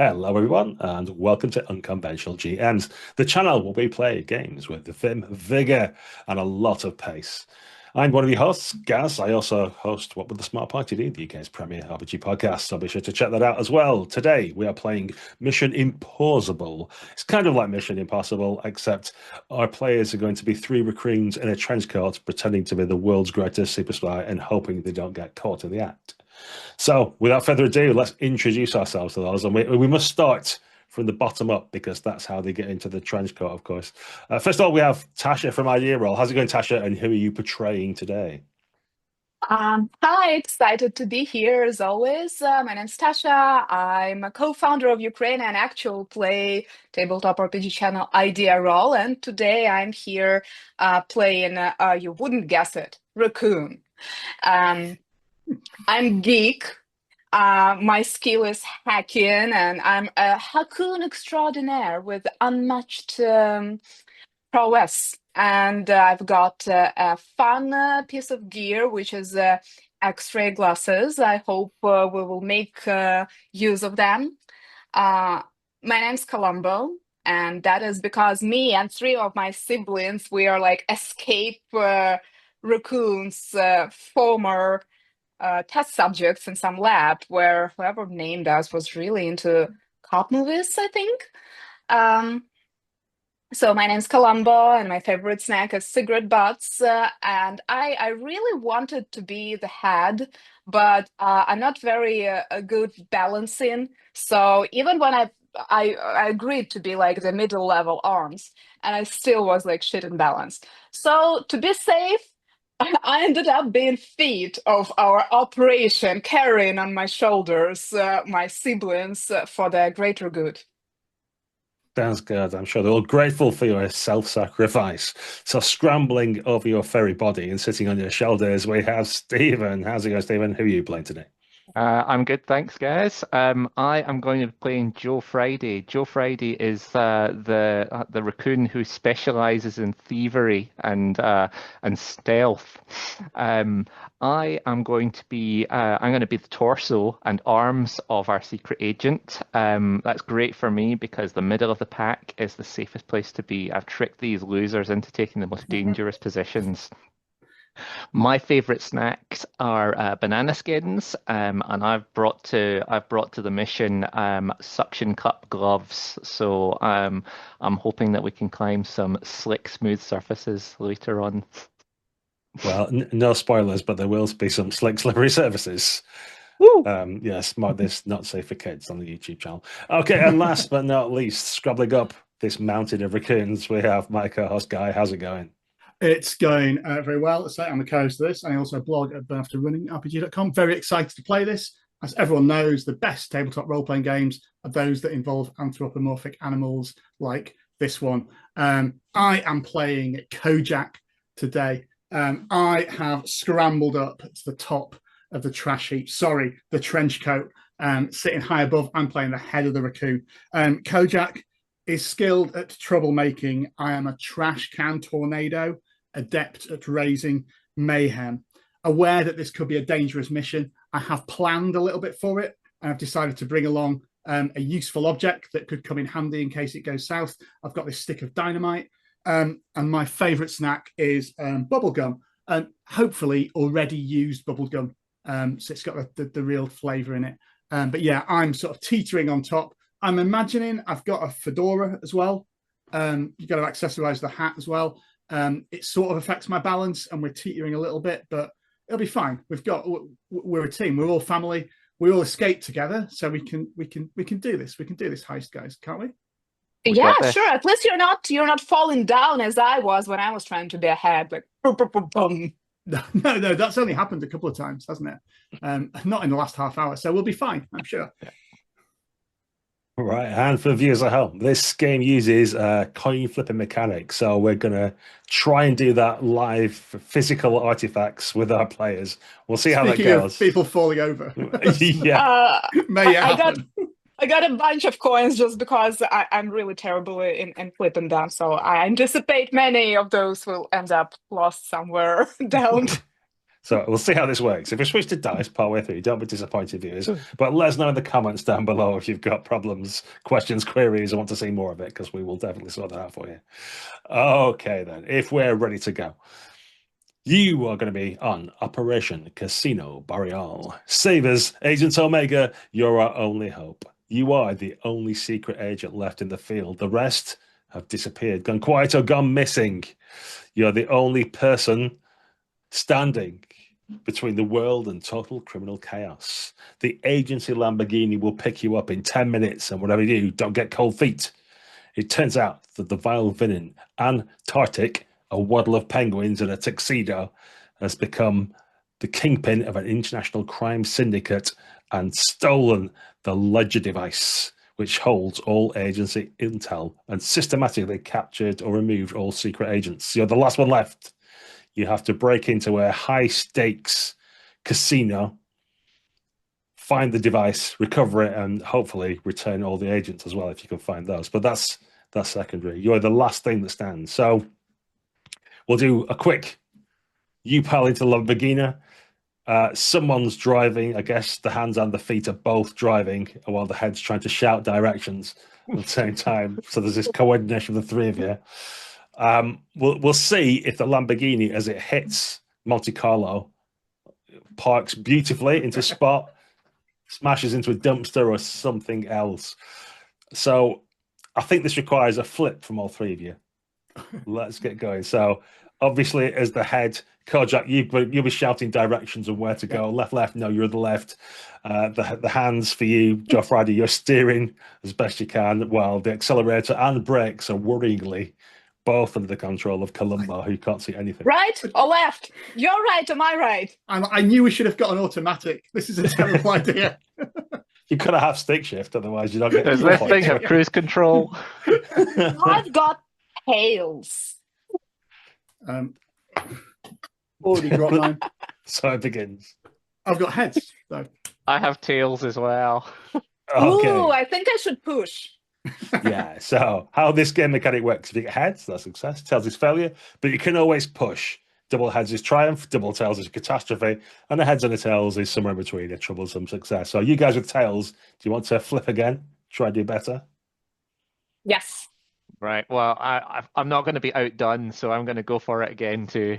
Hello, everyone, and welcome to Unconventional GMs, the channel where we play games with vim, vigor, and a lot of pace. I'm one of your hosts, Gaz. I also host What Would the Smart Party Do, the UK's premier RPG podcast, so be sure to check that out as well. Today, we are playing Mission Implausible. It's kind of like Mission Impossible, except our players are going to be three raccoons in a trench coat pretending to be the world's greatest super spy and hoping they don't get caught in the act. So, without further ado, let's introduce ourselves to those. And we must start from the bottom up because that's how they get into the trench coat, of course. First of all, we have Tasha from Idea Roll. How's it going, Tasha? And who are you portraying today? Hi, excited to be here as always. My name's Tasha. I'm a co-founder of Ukraine and actual play tabletop RPG channel Idea Roll, and today I'm here playing, you wouldn't guess it, Raccoon. Um, I'm geek. My skill is hacking, and I'm a Raccoon extraordinaire with unmatched prowess. And I've got a fun piece of gear, which is X-ray glasses. I hope we will make use of them. Uh, my name's Colombo, and that is because me and three of my siblings, we are like escape raccoons, former test subjects in some lab where whoever named us was really into cop movies, I think. Um, so my name's Colombo, and my favorite snack is cigarette butts. And I really wanted to be the head, but I'm not very good balancing. So even when I agreed to be like the middle level arms, and I still was like shit in balance. So to be safe, I ended up being feet of our operation, carrying on my shoulders my siblings for the greater good. Sounds good. I'm sure they're all grateful for your self-sacrifice. So, scrambling over your furry body and sitting on your shoulders, we have Stephen. How's it going, Stephen? Who are you playing today? I'm good, thanks, guys. I am going to be playing Joe Friday. Joe Friday is the raccoon who specializes in thievery and stealth. Um, I'm going to be the torso and arms of our secret agent. That's great for me because the middle of the pack is the safest place to be. I've tricked these losers into taking the most dangerous positions. My favorite snacks are banana skins, and I've brought to the mission suction cup gloves. So I'm hoping that we can climb some slick, smooth surfaces later on. Well, no spoilers, but there will be some slick, slippery surfaces. Woo! Yes, this not safe for kids on the YouTube channel. Okay, and last but not least, scrabbling up this mountain of raccoons, we have my co-host Guy. How's it going? It's going very well. So I'm the co-host of this. I also blog at burn-after-running-rpg.com. Very excited to play this. As everyone knows, the best tabletop role-playing games are those that involve anthropomorphic animals like this one. I am playing Kojak today. I have scrambled up to the top of the trash heap. Sorry, the trench coat. Sitting high above, I'm playing the head of the raccoon. Kojak is skilled at troublemaking. I am a trash can tornado, adept at raising mayhem. Aware that this could be a dangerous mission, I have planned a little bit for it, and I've decided to bring along a useful object that could come in handy in case it goes south. I've got this stick of dynamite, and my favourite snack is bubblegum, and hopefully already used bubblegum. So it's got the real flavour in it. But yeah, I'm sort of teetering on top. I'm imagining I've got a fedora as well. You've got to accessorize the hat as well. It sort of affects my balance, and we're teetering a little bit, but it'll be fine. We're a team. We're all family. We all escape together, so we can do this. We can do this heist, guys, can't we? We Yeah, got sure. this. At least you're not falling down as I was when I was trying to be ahead, like boom, boom, boom, boom. No, no, that's only happened a couple of times, hasn't it? Not in the last half hour, so we'll be fine, I'm sure. Right, and for the viewers at home, this game uses coin flipping mechanics, so we're gonna try and do that live physical artifacts with our players. We'll see how that Speaking of goes. people falling over, Yeah. Uh, may I got happen. I got a bunch of coins just because I'm really terrible in flipping them. So I anticipate many of those will end up lost somewhere down. So we'll see how this works. If we switch to dice partway through, don't be disappointed, viewers. But let us know in the comments down below if you've got problems, questions, queries, or want to see more of it, because we will definitely sort that out for you. Okay, then. If we're ready to go, you are going to be on Operation Casio Boreal. Save us, Agent Omega. You're our only hope. You are the only secret agent left in the field. The rest have disappeared, gone quiet, or gone missing. You're the only person standing between the world and total criminal chaos. The Agency Lamborghini will pick you up in 10 minutes, and whatever you do, don't get cold feet. It turns out that the vile villain, Antarctic, a waddle of penguins in a tuxedo, has become the kingpin of an international crime syndicate and stolen the ledger device, which holds all agency intel, and systematically captured or removed all secret agents. You're the last one left. You have to break into a high-stakes casino, find the device, recover it, and hopefully return all the agents as well if you can find those. But that's secondary. You're the last thing that stands. So we'll do a quick U-Pal into Lamborghini. Someone's driving. I guess the hands and the feet are both driving while the head's trying to shout directions at the same time. So there's this coordination of the three of you. We'll see if the Lamborghini, as it hits Monte Carlo, parks beautifully into spot, smashes into a dumpster or something else. So I think this requires a flip from all three of you. Let's get going. So obviously, as the head, Kojak, you'll be shouting directions on where to go. Left. No, you're the left. The hands for you, Joe Friday, you're steering as best you can, while the accelerator and brakes are worryingly both under the control of Columbo, who can't see anything. Right or left? You're right, am I right? I knew we should have got an automatic. This is a terrible idea. You could have stick shift, otherwise you don't get. Does this thing have cruise control? I've got tails. Already got mine. So it begins. I've got heads, though. I have tails as well. Okay. Ooh, I think I should push. Yeah, so how this game mechanic works: if you get heads, that's success, tails is failure, but you can always push. Double heads is triumph, double tails is catastrophe, and the heads and the tails is somewhere in between, a troublesome success. So you guys with tails, do you want to flip again? Try to do better? Yes. Right. Well, I'm not going to be outdone, so I'm going to go for it again too.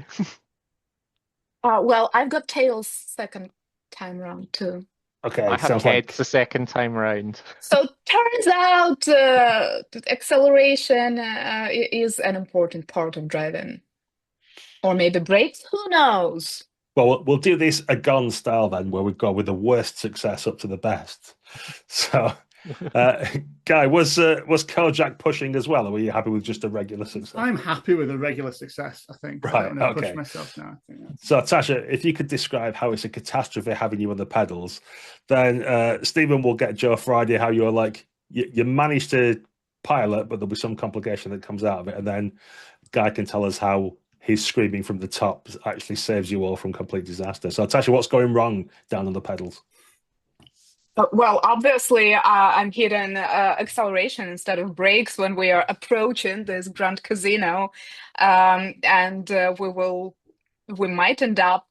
Well, I've got tails second time round too. Okay, I have sounds heads like the second time round. So turns out that acceleration is an important part of driving. Or maybe brakes, who knows? well, we'll do this a gun style then, where we go with the worst success up to the best. So, Guy, was Kojak pushing as well, or were you happy with just a regular success? I'm happy with a regular success, I think. Right, I don't want to okay. push myself now. I think that's... So, Tasha, if you could describe how it's a catastrophe having you on the pedals, then Stephen will get Joe Friday how you're like, you managed to pilot, but there'll be some complication that comes out of it. And then Guy can tell us how his screaming from the top actually saves you all from complete disaster. So, Tasha, what's going wrong down on the pedals? Well, obviously, I'm hitting acceleration instead of brakes when we are approaching this Grand Casino, and we might end up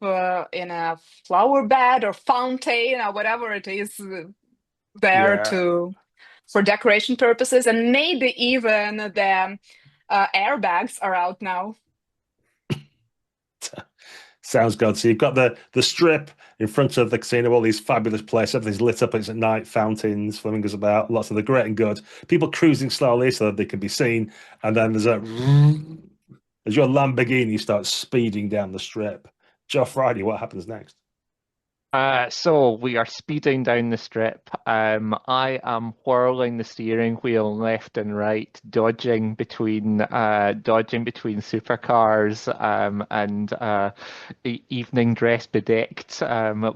in a flower bed or fountain or whatever it is there for decoration purposes, and maybe even the airbags are out now. Sounds good. So you've got the strip in front of the casino, all these fabulous places, everything's lit up, it's at night, fountains, flamingos about, lots of the great and good. People cruising slowly so that they can be seen. And then there's as your Lamborghini starts speeding down the strip. Joe Friday, what happens next? So we are speeding down the strip. I am whirling the steering wheel left and right, dodging between supercars and evening dress bedecked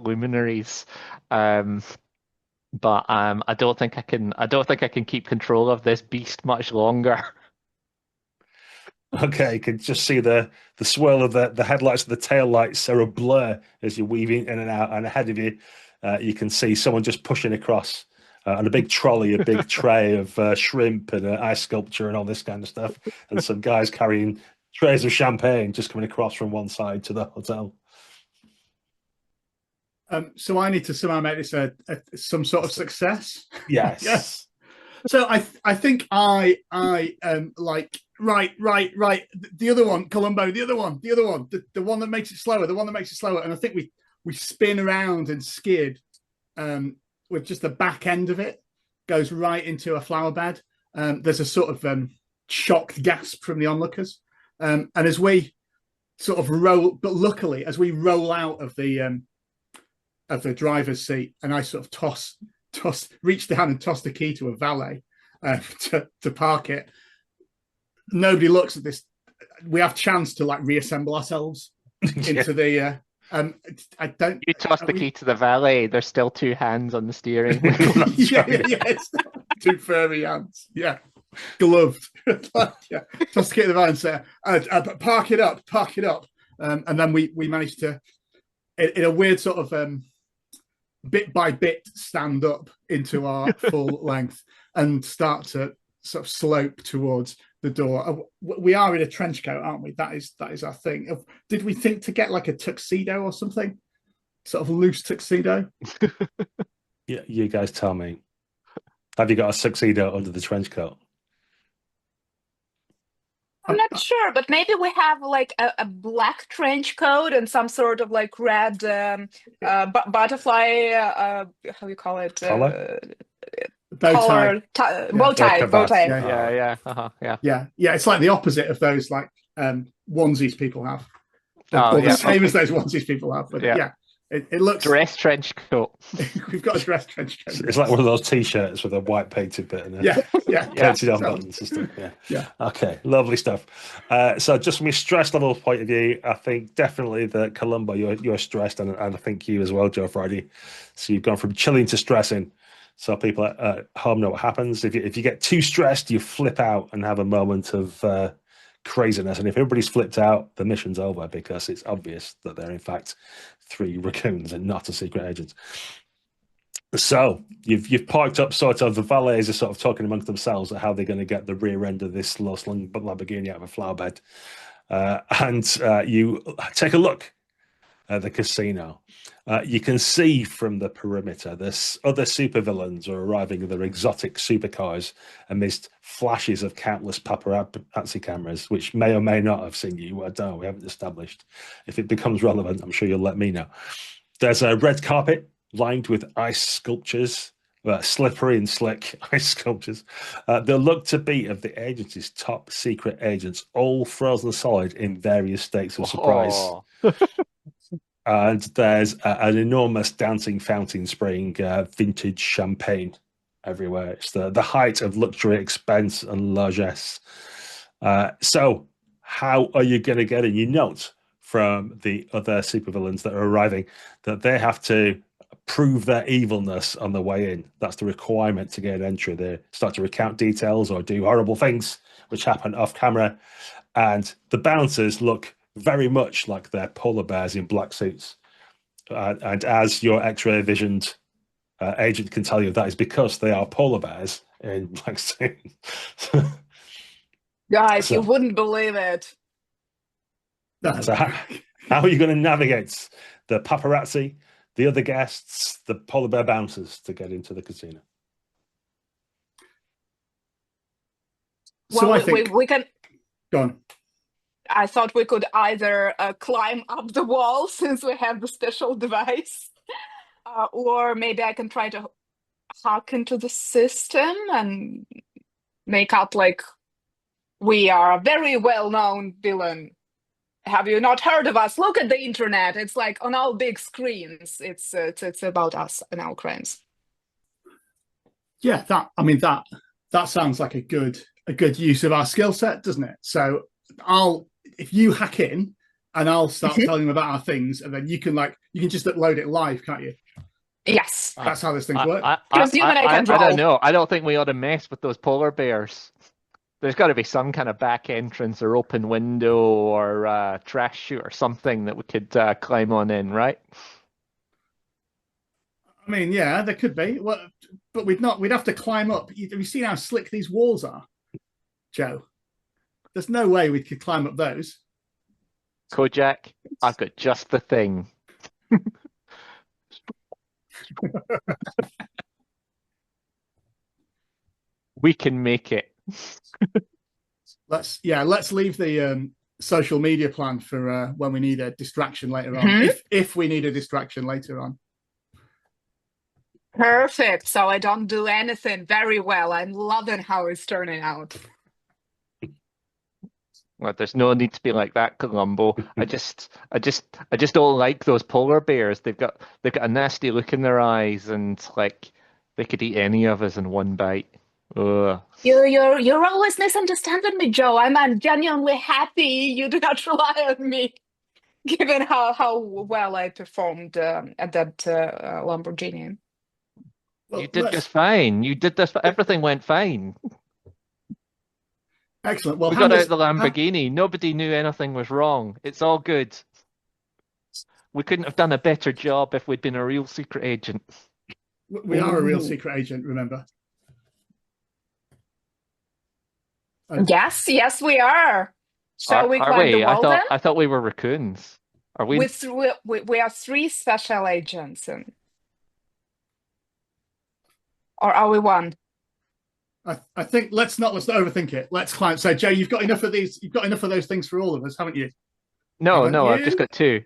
luminaries. But I don't think I can keep control of this beast much longer. Okay, you can just see the swirl of the headlights and the taillights are a blur as you're weaving in and out. And ahead of you, you can see someone just pushing across on a big trolley, a big tray of shrimp and ice sculpture and all this kind of stuff. And some guys carrying trays of champagne just coming across from one side to the hotel. So I need to somehow make this some sort of success. Yes. Yes. So I think I like right. The other one, Columbo. The other one. The one that makes it slower. And I think we spin around and skid with just the back end of it goes right into a flower bed. There's a sort of shocked gasp from the onlookers, and as we sort of roll, but luckily as we roll out of the driver's seat, and I sort of reach down and toss the key to a valet to park it. Nobody looks at this. We have chance to like reassemble ourselves into the. I don't. You toss the key to the valet. There's still 2 hands on the steering. yeah, two furry hands. Yeah, gloved. Yeah, toss the key to the valet and say, "Park it up." And then we managed to, in a weird sort of bit by bit, stand up into our full length and start to sort of slope towards the door. We are in a trench coat, aren't we? That is our thing. Did we think to get like a tuxedo or something? Sort of loose tuxedo? Yeah, you guys tell me. Have you got a tuxedo under the trench coat? I'm not sure, but maybe we have like a black trench coat and some sort of like red butterfly, how you call it? Bow tie. Bow tie. Yeah. It's like the opposite of those like onesies people have. The same as those onesies people have, but it looks dress trench coat. We've got a dress trench coat. It's like one of those t-shirts with a white painted bit in it. Painted on buttons and stuff. Yeah. Okay, lovely stuff. So just from your stress level point of view, I think definitely that Columbo, you're stressed, and I think you as well, Joe Friday. So you've gone from chilling to stressing. So people at home know what happens. If you get too stressed, you flip out and have a moment of craziness. And if everybody's flipped out, the mission's over, because it's obvious that they're in fact 3 raccoons and not a secret agent. So you've parked up, sort of the valets are sort of talking amongst themselves at how they're going to get the rear end of this low-slung Lamborghini out of a flower bed. And you take a look at the casino. You can see from the perimeter this other supervillains are arriving with their exotic supercars amidst flashes of countless paparazzi cameras, which may or may not have seen you. I don't know. We haven't established. If it becomes relevant, I'm sure you'll let me know. There's a red carpet lined with ice sculptures, slippery and slick ice sculptures. They look to be of the agency's top secret agents, all frozen solid in various states of surprise. And there's an enormous dancing fountain spraying vintage champagne everywhere. It's the height of luxury, expense, and largesse. So how are you going to get in? You note from the other supervillains that are arriving that they have to prove their evilness on the way in. That's the requirement to get entry. They start to recount details or do horrible things which happen off camera. And the bouncers look very much like they're polar bears in black suits. And as your X-ray visioned agent can tell you, that is because they are polar bears in black suits. Guys, you wouldn't believe it. So how are you going to navigate the paparazzi, the other guests, the polar bear bouncers to get into the casino? Well, I think we can. Go on. I thought we could either climb up the wall, since we have the special device, or maybe I can try to hack into the system and make out like we are a very well-known villain. Have you not heard of us? Look at the internet. It's like on all big screens. It's about us and our crimes. Yeah, that sounds like a good use of our skill set, doesn't it? So if you hack in and I'll start telling them about our things, and then you can just upload it live, can't you? Yes. That's how this thing works. I don't know. I don't think we ought to mess with those polar bears. There's got to be some kind of back entrance or open window or trash chute or something that we could climb on in, right? I mean, yeah, there could be. Well, but we'd have to climb up. Have you seen how slick these walls are, Joe? There's no way we could climb up those. Kojak, I've got just the thing. We can make it. Let's leave the social media plan for when we need a distraction later on. If we need a distraction later on. Perfect. So I don't do anything. Very well. I'm loving how it's turning out. Well, there's no need to be like that, Columbo. I just don't like those polar bears. They've got a nasty look in their eyes, and like they could eat any of us in one bite. Ugh. You're always misunderstanding me, Joe. I'm genuinely happy you do not rely on me, given how well I performed at that Lamborghini. Well, You did just fine. You did this. Everything went fine. Excellent. Well, we got out the Lamborghini. Nobody knew anything was wrong. It's all good. We couldn't have done a better job if we'd been a real secret agent. We are a real secret agent, remember? Yes, we are. Shall we climb the wall then? I thought we were raccoons. Are we? We are 3 special agents, or are we one? I think let's not overthink it. Let's climb. So, Jay, you've got enough of these. You've got enough of those things for all of us, haven't you? No, I've just got 2.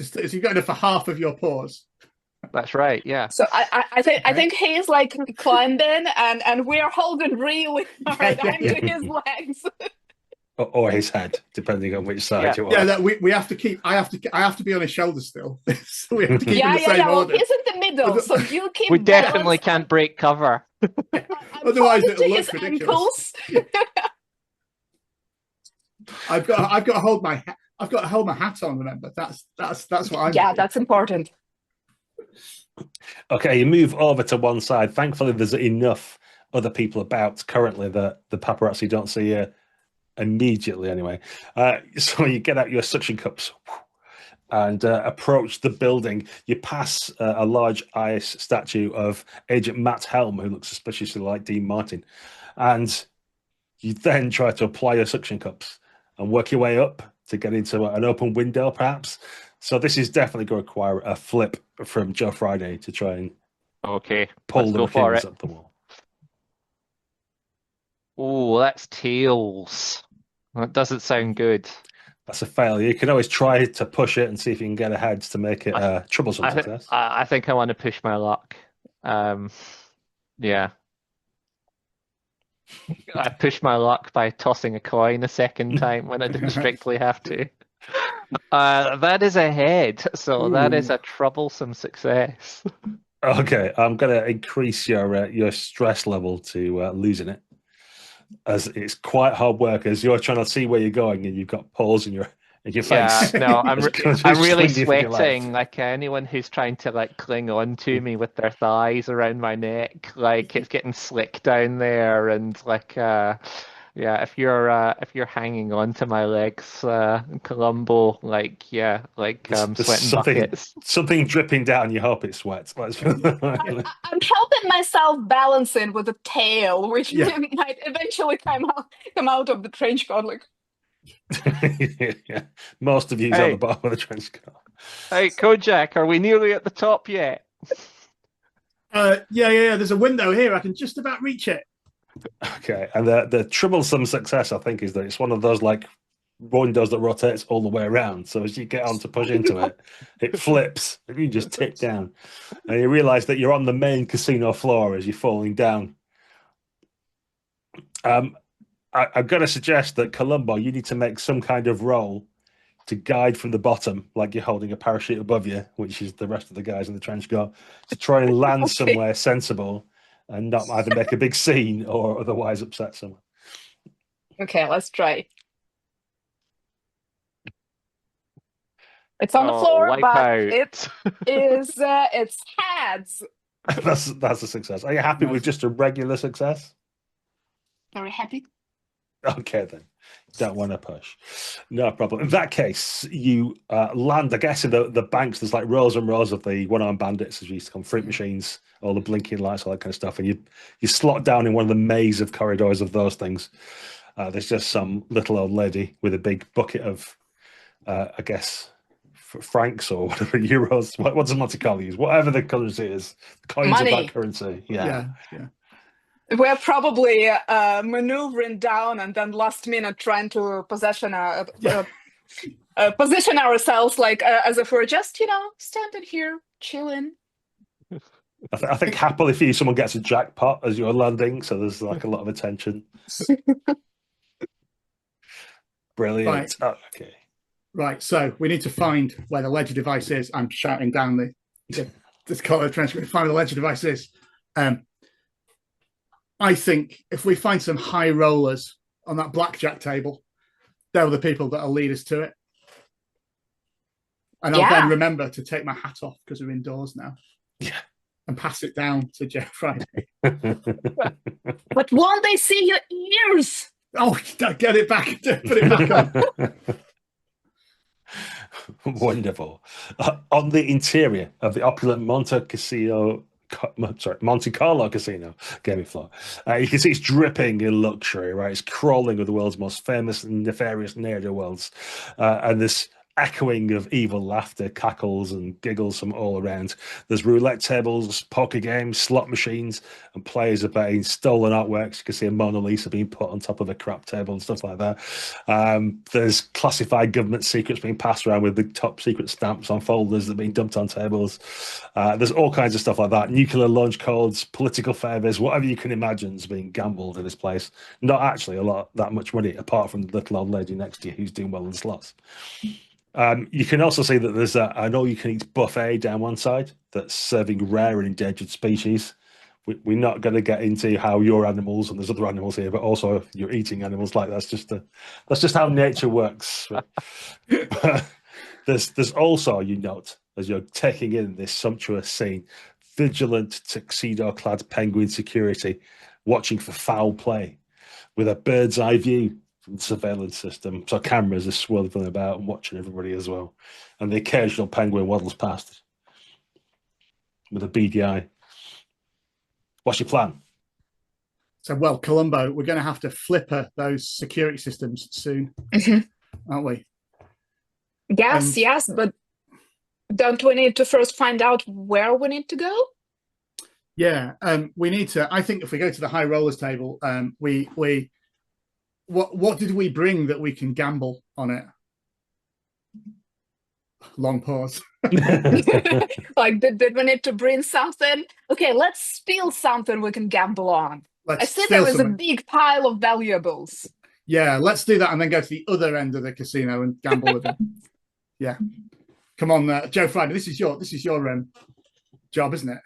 So you've got enough for half of your paws. That's right. Yeah. So I think he's like climbing, and we are holding really hard onto his legs. Or his head, depending on which side you are. Yeah, that we have to keep. I have to be on his shoulder still. So we have to keep in the same order. Well, he's in the middle, so you keep. We definitely can't break cover. Otherwise, it'll look ridiculous. I've got to hold my hat on. Remember, that's what I'm. Yeah, doing. that's important. Okay, you move over to one side. Thankfully, there's enough other people about currently that the paparazzi don't see you immediately anyway. So you get out your suction cups and approach the building. You pass a large ice statue of Agent Matt Helm, who looks suspiciously like Dean Martin. And you then try to apply your suction cups and work your way up to get into an open window, perhaps. So this is definitely going to require a flip from Joe Friday to try and pull the raccoons up the wall. Oh, that's tails. That doesn't sound good. That's a failure. You can always try to push it and see if you can get ahead to make it a troublesome success. I think I want to push my luck. Yeah. I push my luck by tossing a coin a second time when I didn't strictly have to. That is a head, so that is a troublesome success. Okay, I'm going to increase your stress level to losing it, as it's quite hard work as you're trying to see where you're going and you've got paws in your face. Yeah, no, I'm really sweating. Like anyone who's trying to like cling on to me with their thighs around my neck, like it's getting slick down there, and like yeah, if you're hanging on to my legs, Columbo, like sweating buckets. Something dripping down. You hope it sweats. I'm helping myself balancing with a tail, which might eventually come out of the trench coat. Like, yeah. Most of you's on the bottom of the trench coat. Hey, Kojak, are we nearly at the top yet? Yeah. There's a window here. I can just about reach it. Okay, and the troublesome success, I think, is that it's one of those like windows that rotates all the way around. So as you get on to push into it, it flips, and you just tip down, and you realise that you're on the main casino floor as you're falling down. I'm going to suggest that Columbo, you need to make some kind of roll to guide from the bottom, like you're holding a parachute above you, which is the rest of the guys in the trench coat, to try and land somewhere sensible and not either make a big scene or otherwise upset someone. Okay, let's try. It's on the floor, but it's heads. That's a success. Are you happy with just a regular success? Very happy. Okay, then. Don't want to push. No problem. In that case, you land, I guess, in the banks. There's like rows and rows of the one-armed bandits, as you used to call them, fruit machines, all the blinking lights, all that kind of stuff. And you slot down in one of the maze of corridors of those things. There's just some little old lady with a big bucket of, I guess, francs or whatever, euros. What does Monte Carlo use? Whatever the currency is, the coins of Money. that currency. Yeah. We're probably maneuvering down and then last minute trying to position ourselves like as if we're just, standing here, chilling. I think happily for you, someone gets a jackpot as you're landing, so there's like a lot of attention. Brilliant. Right. Oh, okay. Right, so we need to find where the ledger device is. I'm shouting down this color transcript. Find where the ledger device is. I think if we find some high rollers on that blackjack table, they're the people that'll lead us to it. And I'll then remember to take my hat off because we're indoors now. Yeah. And pass it down to Joe Friday. But won't they see your ears? Oh, get it back. Put it back on. Wonderful. On the interior of the opulent Monte Carlo casino gaming floor, you can see it's dripping in luxury, right? It's crawling with the world's most famous and nefarious ne'er-do-wells, and this echoing of evil laughter, cackles and giggles from all around. There's roulette tables, poker games, slot machines, and players are betting stolen artworks. You can see a Mona Lisa being put on top of a crap table and stuff like that. There's classified government secrets being passed around with the top secret stamps on folders that are being dumped on tables. There's all kinds of stuff like that. Nuclear launch codes, political favors, whatever you can imagine is being gambled in this place. Not actually that much money, apart from the little old lady next to you who's doing well in the slots. You can also see that there's an all-you-can-eat buffet down one side that's serving rare and endangered species. We're not going to get into how your animals and there's other animals here, but also you're eating animals. Like that's just how nature works. There's also, you note, as you're taking in this sumptuous scene, vigilant tuxedo-clad penguin security watching for foul play with a bird's eye view from the surveillance system. So cameras are swirling about and watching everybody as well. And the occasional penguin waddles past with a beady eye. What's your plan? So, well, Columbo, we're going to have to flipper those security systems soon, aren't we? Yes, but don't we need to first find out where we need to go? Yeah, we need to. I think if we go to the high rollers table, what did we bring that we can gamble on it? Long pause. Like, did we need to bring something? Okay, let's steal something we can gamble on. I see there is a big pile of valuables. Yeah, let's do that and then go to the other end of the casino and gamble with them. Yeah, come on, Joe Friday. This is your job, isn't it?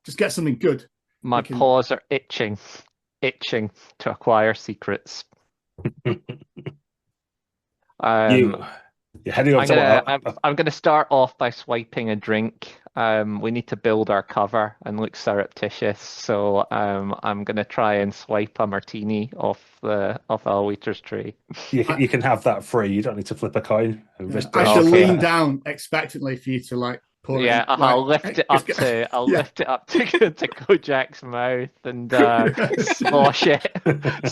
Just get something good. My paws are itching to acquire secrets. You're heading up I'm going to start off by swiping a drink. We need to build our cover and look surreptitious, so I'm going to try and swipe a martini off our waiter's tray. You can have that free. You don't need to flip a coin. I shall lean down expectantly for you to like. I'll lift it up to Kojak's mouth and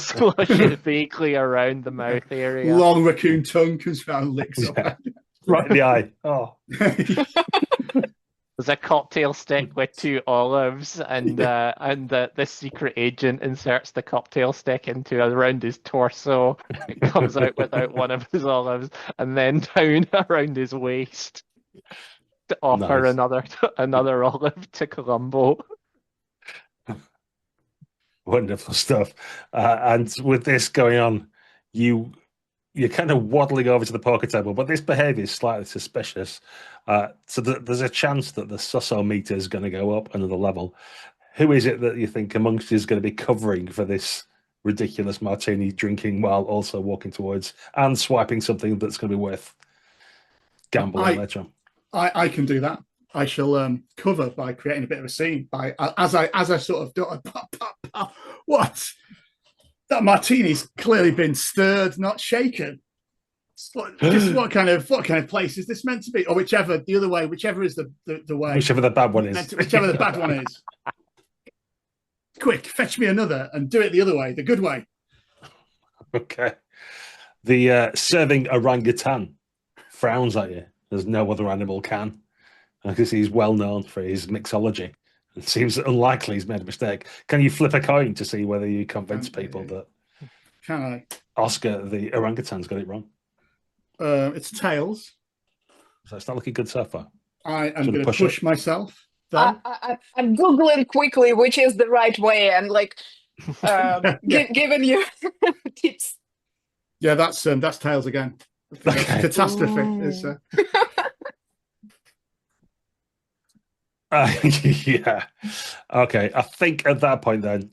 slosh it vaguely around the mouth area. Long raccoon tongue comes round, licks up. Right in the eye. Oh. There's a cocktail stick with 2 olives, and this secret agent inserts the cocktail stick into around his torso. It comes out without one of his olives, and then down around his waist. To offer another olive to Columbo. Wonderful stuff. And with this going on, you're kind of waddling over to the poker table, but this behavior is slightly suspicious. So there's a chance that the susso meter is going to go up another level. Who is it that you think amongst you is going to be covering for this ridiculous martini drinking while also walking towards and swiping something that's going to be worth gambling later on? I can do that. I shall cover by creating a bit of a scene. As I sort of do. What? That martini's clearly been stirred, not shaken. What kind of place is this meant to be? Or whichever the other way, whichever is the way. Whichever the bad one is. Whichever the bad one is. Quick, fetch me another and do it the other way, the good way. Okay. The serving orangutan frowns at you as no other animal can, because he's well known for his mixology. It seems unlikely he's made a mistake. Can you flip a coin to see whether you convince people that Can I? Oscar the orangutan's got it wrong? It's tails. So it's not looking good so far. I am Should I going to push push it? myself. Though. I'm Googling quickly which is the right way and like Yeah. giving you tips. Yeah, that's tails again. Okay. Catastrophe. Ooh. It's, Yeah. Okay. I think at that point then,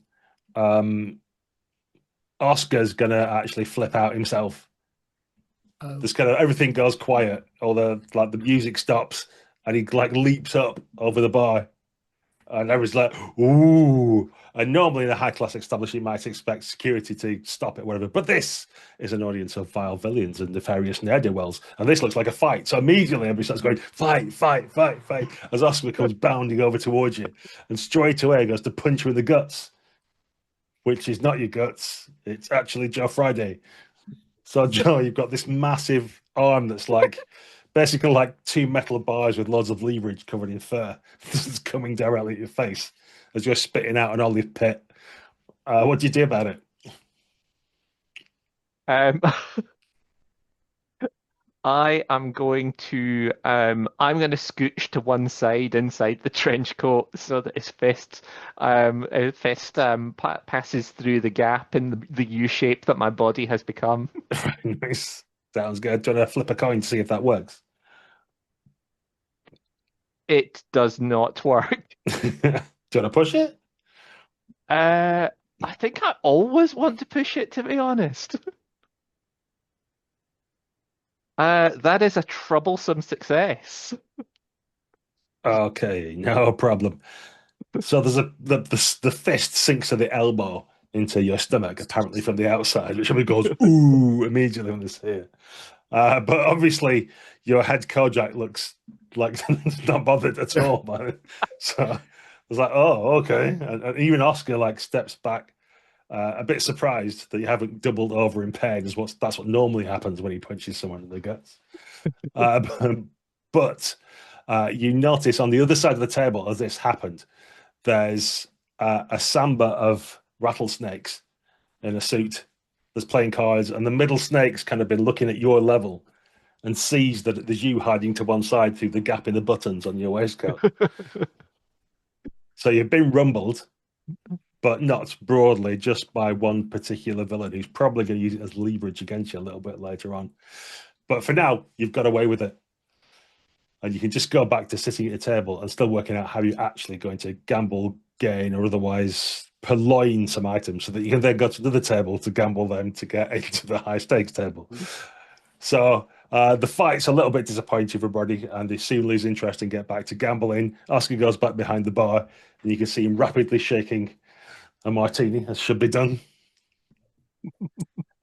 Oscar's gonna actually flip out himself. Just kind of everything goes quiet, all the music stops, and he like leaps up over the bar, and everyone's like, "Ooh!" And normally in a high class establishment, you might expect security to stop it, whatever. But this is an audience of vile villains and nefarious ne'er-do-wells, and this looks like a fight. So immediately everybody starts going, "Fight! Fight! Fight! Fight!" As Oscar comes bounding over towards you, and straight away goes to punch you in the guts, which is not your guts; it's actually Joe Friday. So, Joe, you've got this massive arm that's like basically like two metal bars with loads of leverage covered in fur. This is coming directly at your face as you're spitting out an olive pit. What do you do about it? I am going to scooch to one side inside the trench coat so that his fist passes through the gap in the U shape that my body has become. Nice. Sounds good. Do you want to flip a coin to see if that works? It does not work. Do you want to push it? I think I always want to push it, to be honest. That is a troublesome success. Okay, no problem. So there's the fist sinks to the elbow into your stomach, apparently from the outside, which goes ooh immediately when it's here. But obviously your head Kojak looks like not bothered at all by it. So I was like, oh, okay. And even Oscar like steps back, a bit surprised that you haven't doubled over in pain. That's what normally happens when he punches someone in the guts. But you notice on the other side of the table as this happened, there's a samba of rattlesnakes in a suit that's playing cards, and the middle snake's kind of been looking at your level and sees that there's you hiding to one side through the gap in the buttons on your waistcoat. So you've been rumbled, but not broadly, just by one particular villain who's probably going to use it as leverage against you a little bit later on. But for now, you've got away with it. And you can just go back to sitting at a table and still working out how you're actually going to gamble, gain, or otherwise purloin some items so that you can then go to another table to gamble them to get into the high stakes table. So the fight's a little bit disappointing for everybody, and they soon lose interest and get back to gambling. Oscar goes back behind the bar, and you can see him rapidly shaking a martini, as should be done.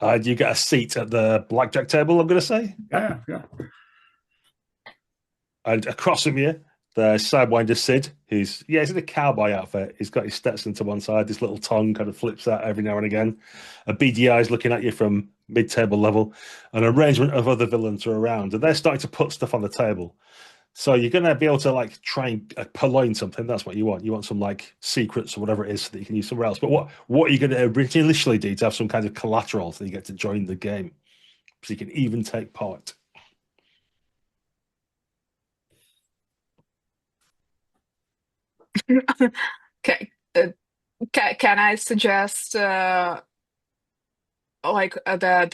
You get a seat at the blackjack table, I'm going to say. Yeah. And across from you, there's Sidewinder Sid, he's in a cowboy outfit. He's got his Stetson to one side. This little tongue kind of flips out every now and again. A beady eyes looking at you from mid-table level. An arrangement of other villains are around, and they're starting to put stuff on the table. So you're going to be able to like try and purloin something. That's what you want. You want some like secrets or whatever it is so that you can use somewhere else. But what are you going to initially do to have some kind of collateral so you get to join the game, so you can even take part? Okay. Can I suggest the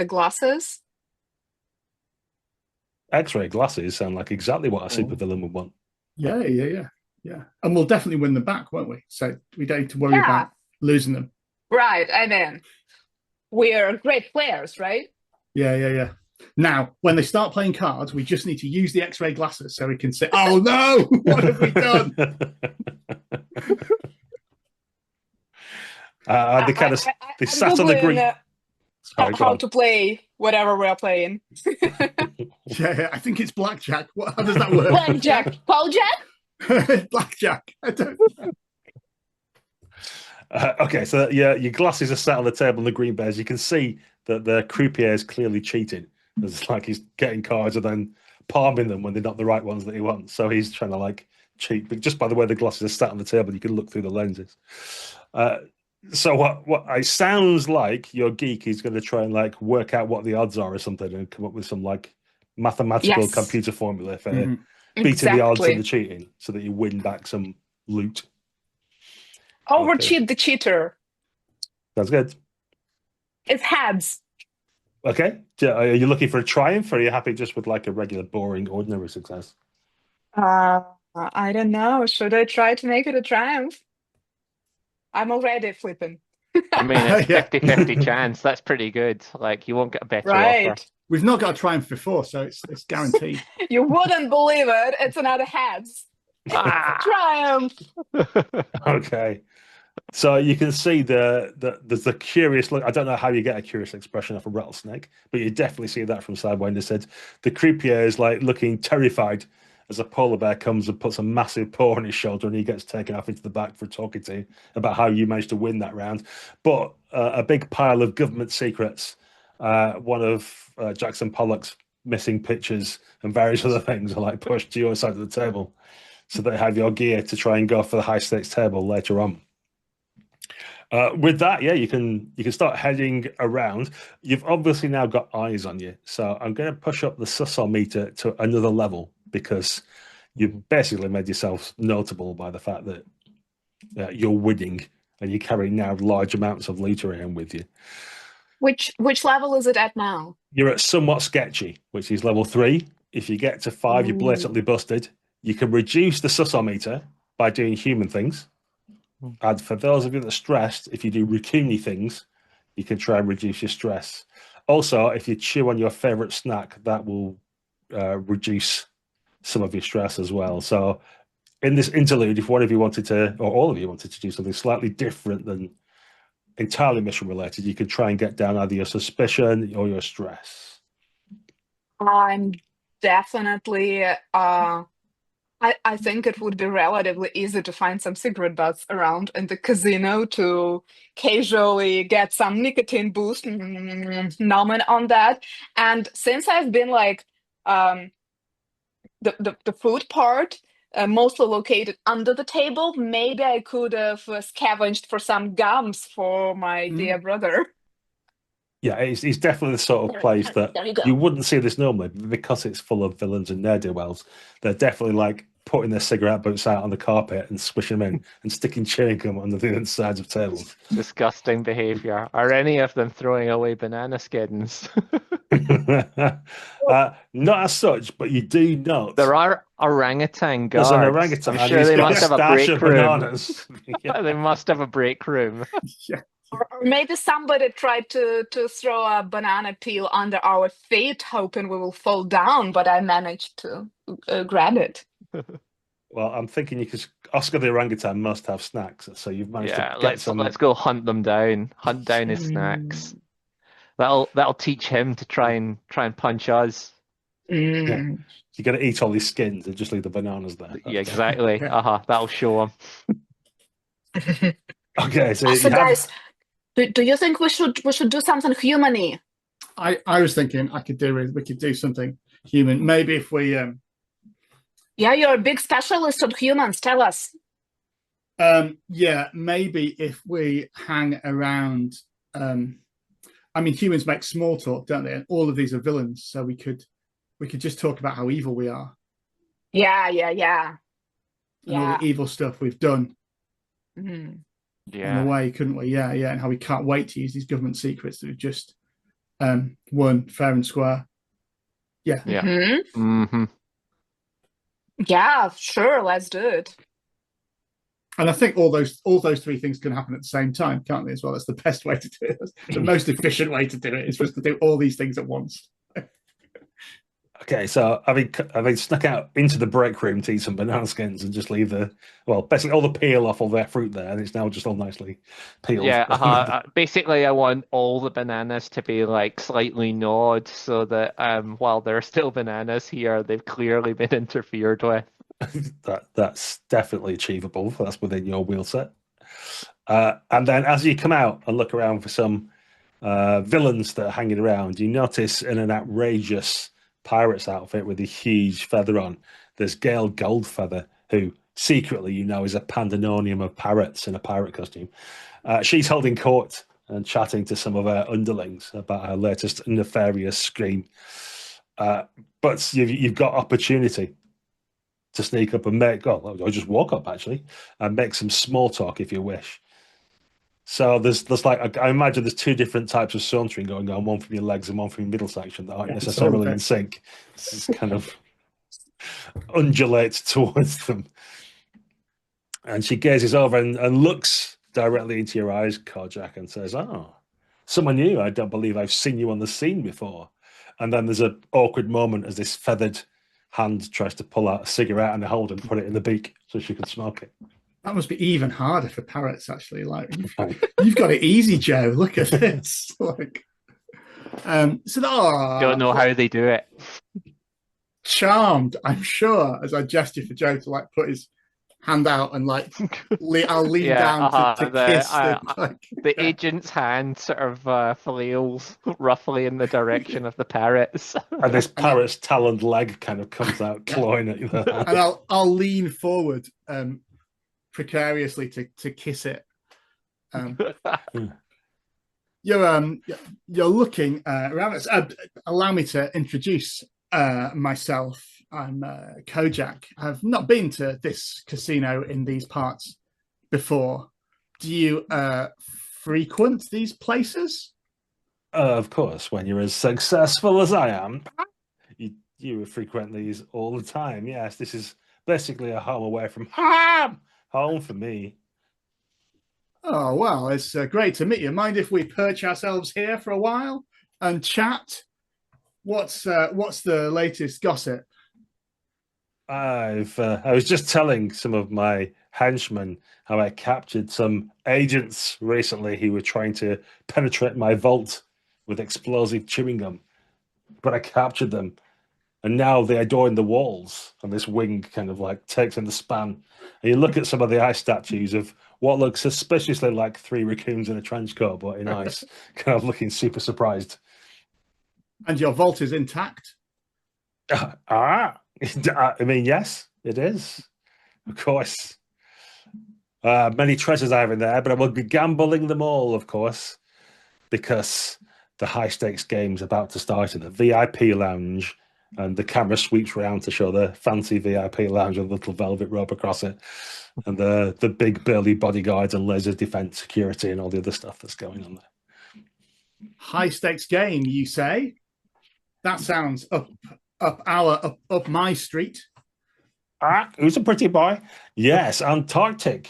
glasses? X-ray glasses sound like exactly what a supervillain would want. Yeah. And we'll definitely win them back, won't we? So we don't need to worry about losing them. Right. I mean, we're great players, right? Yeah. Now, when they start playing cards, we just need to use the X-ray glasses so we can say, "Oh no, what have we done?" They sat on the green. How to play whatever we are playing. Yeah, I think it's blackjack. How does that work? Blackjack. Pauljack? Blackjack. I don't know. Okay, so your glasses are sat on the table in the green bears. You can see that the croupier is clearly cheating. It's like he's getting cards and then palming them when they're not the right ones that he wants. So he's trying to like cheat, but just by the way the glasses are sat on the table, you can look through the lenses. So what it sounds like your geek is going to try and like work out what the odds are or something and come up with some like mathematical Yes. computer formula for Mhm. beating the odds and Exactly. the cheating so that you win back some loot. Overcheat the cheater. Sounds good. It's heads. Okay. Are you looking for a triumph or are you happy just with like a regular, boring, ordinary success? I don't know. Should I try to make it a triumph? I'm already flipping. I mean, it's Yeah. 50-50 chance. That's pretty good. Like, you won't get a better offer. Right. We've not got a triumph before, so it's guaranteed. You wouldn't believe it. It's another heads. Ah! Triumph. Okay. So you can see there's the curious look. I don't know how you get a curious expression off a rattlesnake, but you definitely see that from Sidewinder. They said the croupier is like looking terrified as a polar bear comes and puts a massive paw on his shoulder, and he gets taken off into the back for talking to you about how you managed to win that round. But a big pile of government secrets, one of Jackson Pollock's missing pictures, and various other things are like pushed to your side of the table, so they have your gear to try and go for the high stakes table later on. With that, yeah, you can start heading around. You've obviously now got eyes on you, so I'm going to push up the sussor meter to another level because you've basically made yourself notable by the fact that you're winning and you're carrying now large amounts of loot around with you. Which level is it at now? You're at somewhat sketchy, which is level 3. If you get to 5, you're blatantly busted. You can reduce the sussor meter by doing human things. And for those of you that are stressed, if you do racoony things, you can try and reduce your stress. Also, if you chew on your favorite snack, that will reduce some of your stress as well. So in this interlude, if one of you wanted to, or all of you wanted to do something slightly different than entirely mission related, you could try and get down either your suspicion or your stress. I'm definitely I think it would be relatively easy to find some cigarette butts around in the casino to casually get some nicotine boost, numbing on that. And since I've been like the food part mostly located under the table, maybe I could have scavenged for some gums for my dear brother. Yeah, it's definitely the sort of place that There you go. you wouldn't see this normally, but because it's full of villains and ne'er-do-wells, they're definitely like putting their cigarette butts out on the carpet and squishing them in and sticking chewing gum under the sides of tables. Disgusting behavior. Are any of them throwing away banana skins? Not as such, but you do note There are orangutan there's guards. an orangutan. I'm and sure he's they got must have a stash break of room. bananas. Yeah. They must have a break room. Yeah. Or maybe somebody tried to throw a banana peel under our feet, hoping we will fall down, but I managed to grab it. Well, I'm thinking you could. Oscar the orangutan must have snacks, so you've managed Yeah, to get some. let's go hunt them down. Hunt down his snacks. That'll teach him to try and punch us. Yeah. You got to eat all these skins and just leave the bananas there. Yeah, exactly. Yeah. That'll show him. Okay, so So you have. guys, do you think we should do something human-y? I was thinking we could do something human. Maybe if we Yeah, you're a big specialist on humans. Tell us. yeah, maybe if we hang around I mean humans make small talk, don't they? And all of these are villains, so we could just talk about how evil we are. Yeah. And all the evil stuff we've done Mhm. in a way, couldn't we? Yeah, and how we can't wait to use these government secrets that we've just won fair and square. Yeah. Yeah, sure, let's do it. And I think all those three things can happen at the same time, can't they? As well, that's the best way to do it. The most efficient way to do it is for us to do all these things at once. Okay, so having snuck out into the break room to eat some banana skins and just leave basically all the peel off all their fruit there, and it's now just all nicely peeled. Yeah, basically I want all the bananas to be like slightly gnawed so that while there are still bananas here, they've clearly been interfered with. That's definitely achievable. That's within your wheel set. And then as you come out and look around for some villains that are hanging around, you notice in an outrageous pirate's outfit with a huge feather on. There's Gail Goldfeather, who secretly, you know, is a pandemonium of parrots in a pirate costume. She's holding court and chatting to some of her underlings about her latest nefarious scheme. But you've got opportunity to sneak up and make, or just walk up actually, and make some small talk if you wish. So there's like, I imagine there's two different types of sauntering going on, one from your legs and one from your middle section that aren't necessarily in sync. This kind of undulates towards them. And she gazes over and looks directly into your eyes, Kojak, and says, "Oh, someone new. I don't believe I've seen you on the scene before." And then there's an awkward moment as this feathered hand tries to pull out a cigarette and hold and put it in the beak so she can smoke it. That must be even harder for parrots, actually. Like, you've got it easy, Joe. Look at this. Like, don't know how they do it. Charmed, I'm sure, as I gesture for Joe to like put his hand out and like I'll lean down to kiss the agent's hand sort of flails roughly in the direction of the parrots, and this parrot's taloned leg kind of comes out clawing at you. And I'll lean forward precariously to kiss it. You're looking around. Allow me to introduce myself. I'm Kojak. I've not been to this casino in these parts before. Do you frequent these places? Of course, when you're as successful as I am, you frequent these all the time. Yes, this is basically a home away from home for me. Oh, well, it's great to meet you. Mind if we perch ourselves here for a while and chat? What's the latest gossip? I was just telling some of my henchmen how I captured some agents recently who were trying to penetrate my vault with explosive chewing gum. But I captured them, and now they adorn the walls, and this wing kind of like takes in the span. And you look at some of the ice statues of what looks suspiciously like 3 raccoons in a trench coat, but in ice, kind of looking super surprised. And your vault is intact? I mean, yes, it is. Of course. Many treasures I have in there, but I will be gambling them all, of course, because the high-stakes game's about to start in the VIP lounge, and the camera sweeps around to show the fancy VIP lounge with a little velvet rope across it, and the big burly bodyguards and laser defense security and all the other stuff that's going on there. High-stakes game, you say? That sounds up my street. Who's a pretty boy? Yes, Antarctic.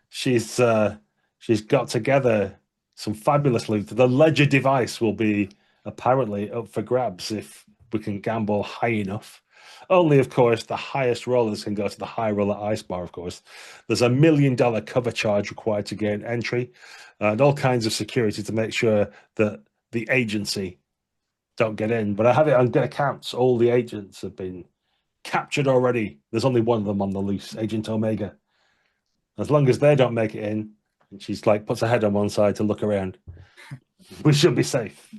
She's got together some fabulous loot. The ledger device will be apparently up for grabs if we can gamble high enough. Only, of course, the highest rollers can go to the high roller ice bar, of course. There's $1 million cover charge required to gain entry, and all kinds of security to make sure that the agency don't get in. But I have it on good accounts. All the agents have been captured already. There's only one of them on the loose, Agent Omega. As long as they don't make it in, and she's like puts her head on one side to look around, we should be safe.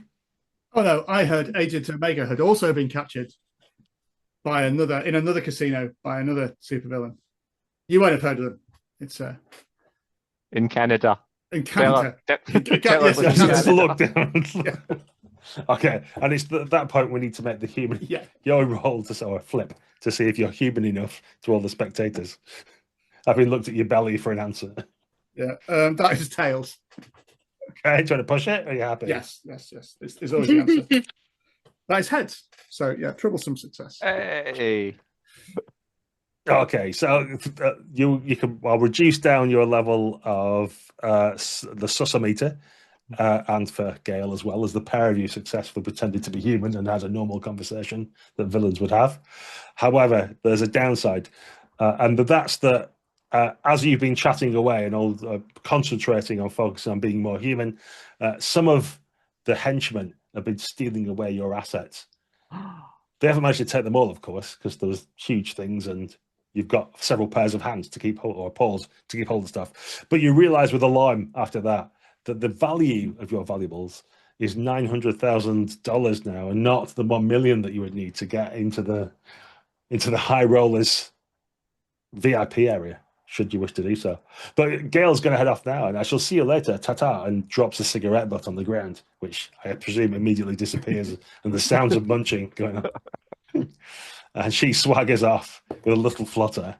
Oh no, I heard Agent Omega had also been captured by another casino by another supervillain. You won't have heard of them. It's in Canada. In Canada. Look down. Yeah. Okay, and it's at that point we need to make the human. Yeah. Your roll to flip to see if you're human enough to all the spectators. Having looked at your belly for an answer. Yeah, that is tails. Okay, trying to push it? Are you happy? Yes. There's always the answer. That is heads. So yeah, troublesome success. Hey. Okay, so you can reduce down your level of the susometer, and for Gale as well, as the pair of you successfully pretended to be human and had a normal conversation that villains would have. However, there's a downside, and that's that as you've been chatting away and all concentrating on focusing on being more human, some of the henchmen have been stealing away your assets. They haven't managed to take them all, of course, because there's huge things and you've got several pairs of hands to keep hold, or paws to keep hold of stuff. But you realize with alarm after that the value of your valuables is $900,000 now, and not the 1 million that you would need to get into the high rollers VIP area, should you wish to do so. But Gail's going to head off now, and I shall see you later. Ta-ta, and drops a cigarette butt on the ground, which I presume immediately disappears, and the sounds of munching going on. And she swaggers off with a little flutter.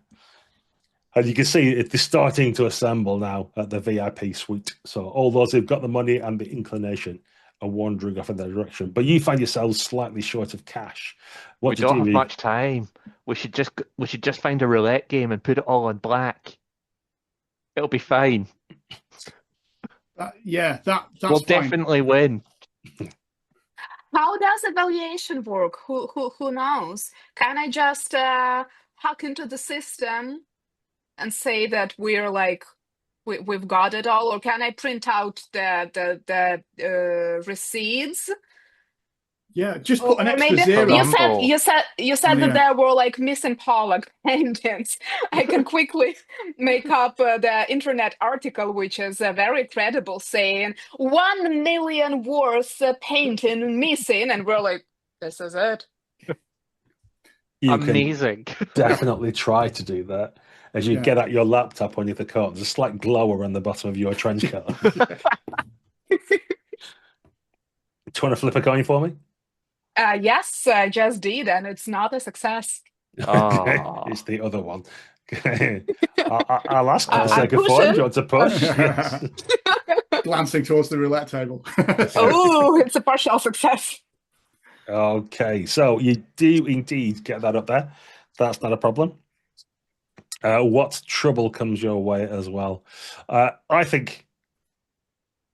And you can see they're starting to assemble now at the VIP suite. So all those who've got the money and the inclination are wandering off in that direction. But you find yourselves slightly short of cash. We don't have much time. We should just find a roulette game and put it all on black. It'll be fine. That's we'll fine. definitely win. How does evaluation work? Who knows? Can I just hack into the system and say that we're like we've got it all, or can I print out the receipts? Yeah, just put an extra maybe zero. you said that there were like missing Pollock paintings. I can quickly make up the internet article, which is very credible, saying 1 million worth painting missing, and we're like, this is it. Amazing. Definitely try to do that. As you get out your laptop on the coat, there's a slight glow around the bottom of your trench coat. Do you want to flip a coin for me? Yes, I just did, and it's not a success. It's the other one. I'll ask for a second form. Do you want to push? Yes. Glancing towards the roulette table. Oh, it's a partial success. Okay, so you do indeed get that up there. That's not a problem. What trouble comes your way as well? I think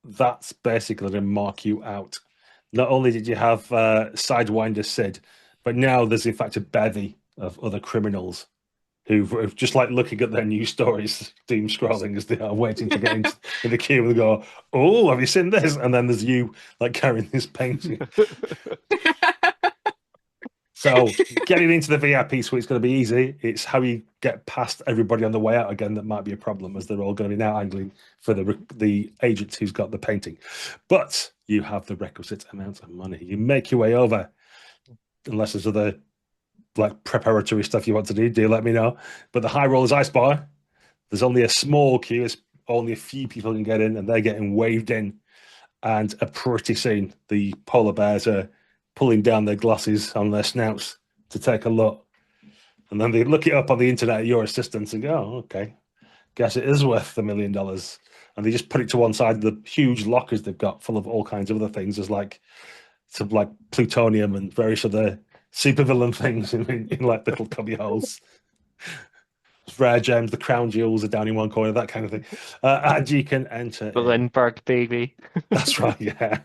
that's basically going to mark you out. Not only did you have Sidewinder Sid, but now there's in fact a bevy of other criminals who just like looking at their news stories, doom scrolling as they are waiting to get into in the queue and go, "Oh, have you seen this?" And then there's you like carrying this painting. So getting into the VIP suite is going to be easy. It's how you get past everybody on the way out again that might be a problem, as they're all going to be now angling for the agent who's got the painting. But you have the requisite amount of money. You make your way over, unless there's other like preparatory stuff you want to do let me know. But the high rollers ice bar, there's only a small queue. It's only a few people can get in, and they're getting waved in. And a pretty soon, the polar bears are pulling down their glasses on their snouts to take a look. And then they look it up on the internet at your assistance and go, "Oh, okay, guess it is worth $1 million." And they just put it to one side of the huge lockers they've got full of all kinds of other things. There's like some like plutonium and various other supervillain things in like little cubby holes. Rare gems, the crown jewels are down in one corner, that kind of thing. And you can enter. The Lindbergh baby. That's right, yeah.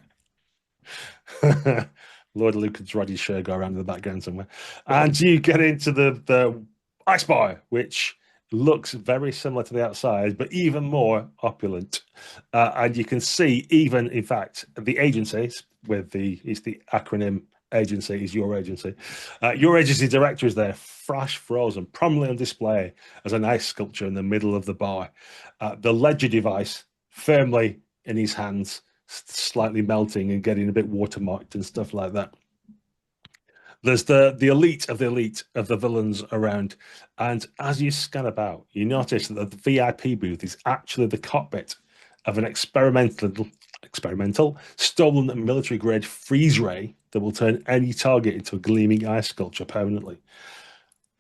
Lord Lucas Roddy Sher go around in the background somewhere. And you get into the ice bar, which looks very similar to the outside, but even more opulent. And you can see even, in fact, the agencies it's the acronym agency is your agency. Your agency director is there, fresh frozen, prominently on display as an ice sculpture in the middle of the bar. The ledger device firmly in his hands, slightly melting and getting a bit watermarked and stuff like that. There's the elite of the villains around, and as you scan about, you notice that the VIP booth is actually the cockpit of an experimental stolen military grade freeze ray that will turn any target into a gleaming ice sculpture permanently.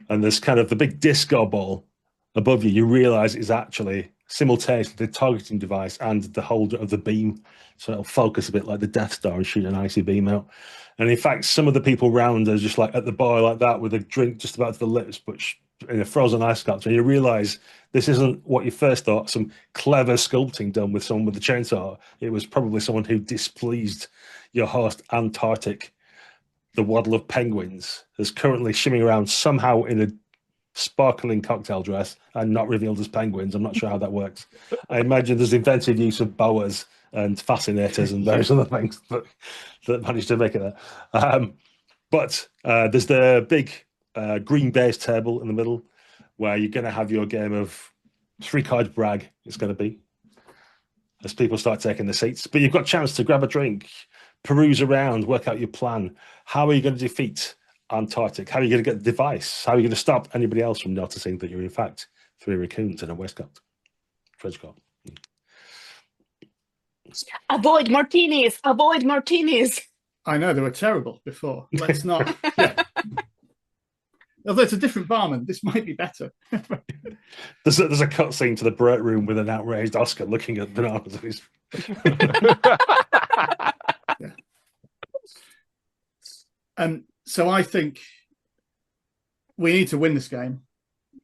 And there's kind of the big disco ball above you. You realize is actually simultaneously the targeting device and the holder of the beam, so it'll focus a bit like the Death Star and shoot an icy beam out. And in fact, some of the people around are just like at the bar like that with a drink just about to the lips, but in a frozen ice sculpture. And you realize this isn't what you first thought, some clever sculpting done with someone with a chainsaw. It was probably someone who displeased your host, Antarctic, the waddle of penguins, is currently shimming around somehow in a sparkling cocktail dress and not revealed as penguins. I'm not sure how that works. I imagine there's invented use of boas and fascinators and various other things that managed to make it there. But there's the big green base table in the middle where you're going to have your game of 3-card brag. It's going to be as people start taking the seats. But you've got a chance to grab a drink, peruse around, work out your plan. How are you going to defeat Antarctic? How are you going to get the device? How are you going to stop anybody else from noticing that you're in fact 3 raccoons in a waistcoat, trench coat? Avoid martinis. Avoid martinis. I know they were terrible before. Let's not. Yeah. Although it's a different barman, this might be better. There's a cutscene to the break room with an outraged Oscar looking at bananas. Yeah. So I think we need to win this game.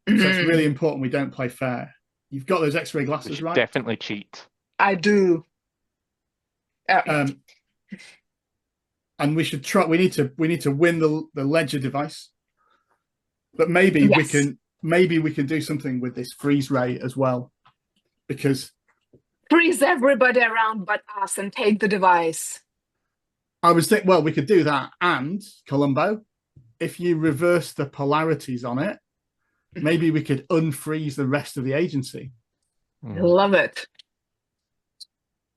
So it's really important we don't play fair. You've got those X-ray glasses, right? Definitely cheat. I do. And we should try. We need to win the ledger device. But maybe we can do something with this freeze ray as well, because freeze everybody around but us and take the device. I was thinking, well, we could do that, and Columbo, if you reverse the polarities on it, maybe we could unfreeze the rest of the agency. Love it.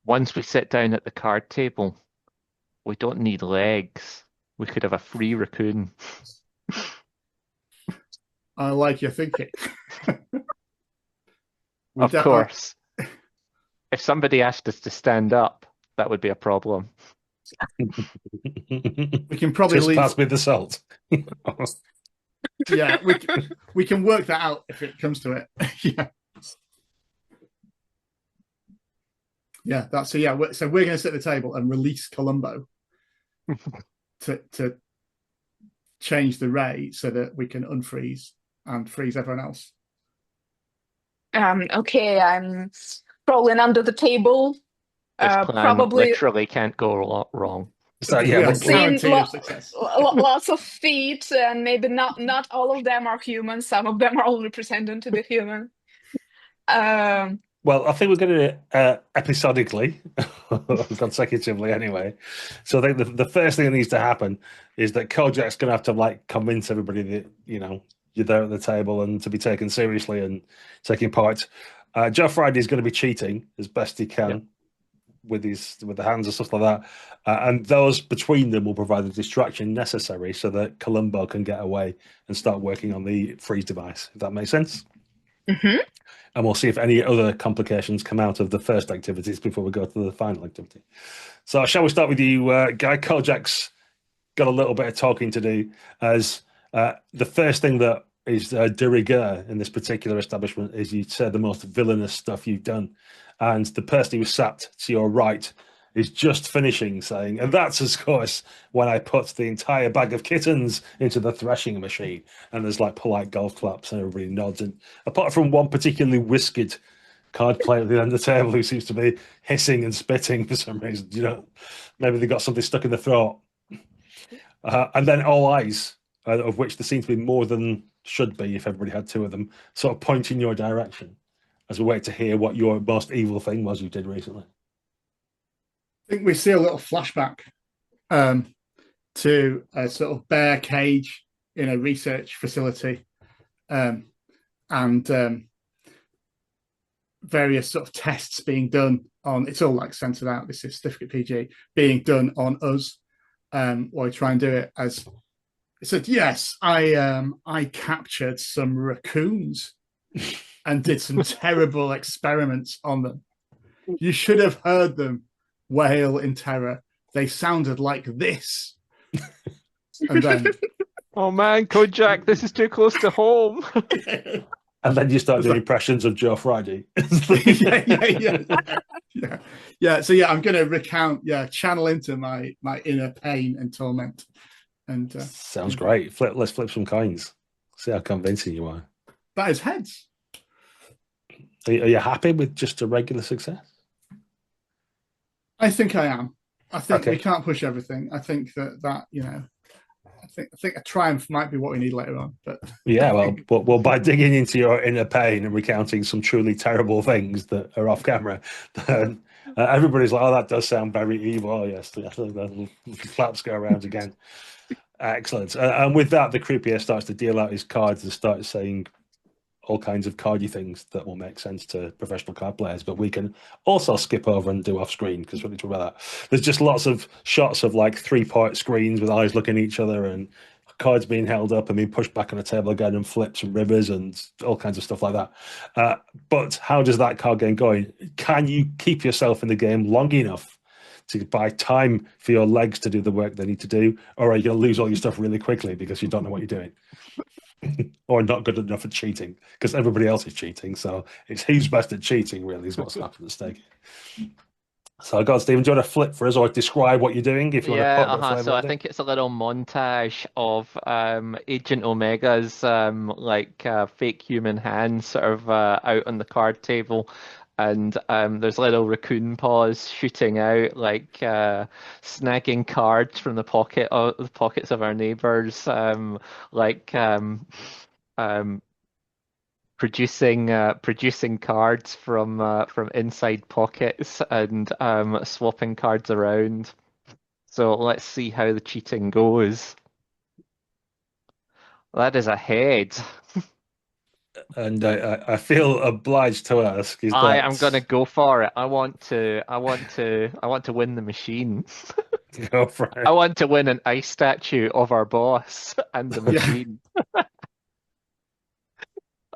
Once we sit down at the card table, we don't need legs. We could have a free raccoon. I like your thinking. Of course. If somebody asked us to stand up, that would be a problem. We can probably just pass me the salt. Yeah, we can work that out if it comes to it. Yeah. Yeah, so we're going to sit at the table and release Columbo to change the ray so that we can unfreeze and freeze everyone else. Okay, I'm crawling under the table. This plan probably literally can't go wrong. So yeah, lots of feet, and maybe not all of them are human. Some of them are only pretending to be human. Well, I think we're going to episodically, consecutively anyway. So I think the first thing that needs to happen is that Kojak's going to have to like convince everybody that you're there at the table and to be taken seriously and taking part. Joe Friday is going to be cheating as best he can with the hands and stuff like that, and those between them will provide the distraction necessary so that Columbo can get away and start working on the freeze device. If that makes sense. Mm-hmm. And we'll see if any other complications come out of the first activities before we go to the final activity. So shall we start with you, Guy? Kojak's got a little bit of talking to do, as the first thing that is de rigueur in this particular establishment is you said the most villainous stuff you've done. And the person who sat to your right is just finishing saying, and that's, of course, when I put the entire bag of kittens into the threshing machine. And there's like polite golf claps and everybody nods. And apart from one particularly whiskered card player at the end of the table who seems to be hissing and spitting for some reason, maybe they got something stuck in the throat. And then all eyes, of which there seems to be more than should be if everybody had two of them, sort of point in your direction as a way to hear what your most evil thing was you did recently. I think we see a little flashback to a sort of bear cage in a research facility, and various sort of tests being done on. It's all like censored out. This is certificate PG being done on us. While we try and do it as it said. Yes, I captured some raccoons and did some terrible experiments on them. You should have heard them wail in terror. They sounded like this. And then, oh man, Kojak, this is too close to home. And then you start doing impressions of Joe Friday. Yeah. So I'm going to recount, channel into my inner pain and torment. And sounds great. Let's flip some coins. See how convincing you are. That is heads. Are you happy with just a regular success? I think I am. I think we can't push everything. I think that I think a triumph might be what we need later on. But yeah, well, by digging into your inner pain and recounting some truly terrible things that are off camera, then everybody's like, "Oh, that does sound very evil." Oh, yes, the claps go around again. Excellent. And with that, the croupier starts to deal out his cards and starts saying all kinds of cardy things that will make sense to professional card players, but we can also skip over and do off screen because we need to talk about that. There's just lots of shots of like 3-part screens with eyes looking at each other and cards being held up and being pushed back on a table again, and flips and rivers and all kinds of stuff like that. But how does that card game going? Can you keep yourself in the game long enough to buy time for your legs to do the work they need to do, or are you going to lose all your stuff really quickly because you don't know what you're doing? Or not good enough at cheating because everybody else is cheating, so it's who's best at cheating really is what's happened at stake. So go on, Stephen, do you want to flip for us or describe what you're doing if you want to put a bit of flavour So I on it? think it's a little montage of Agent Omega's fake human hands sort of out on the card table, and there's little raccoon paws shooting out, like snagging cards from the pockets of our neighbors, producing cards from inside pockets and swapping cards around. So let's see how the cheating goes. That is a head. And I feel obliged to ask: is I that am gonna go for it. I want to win the machine. go for I it? want to win an ice statue of our boss and the machine.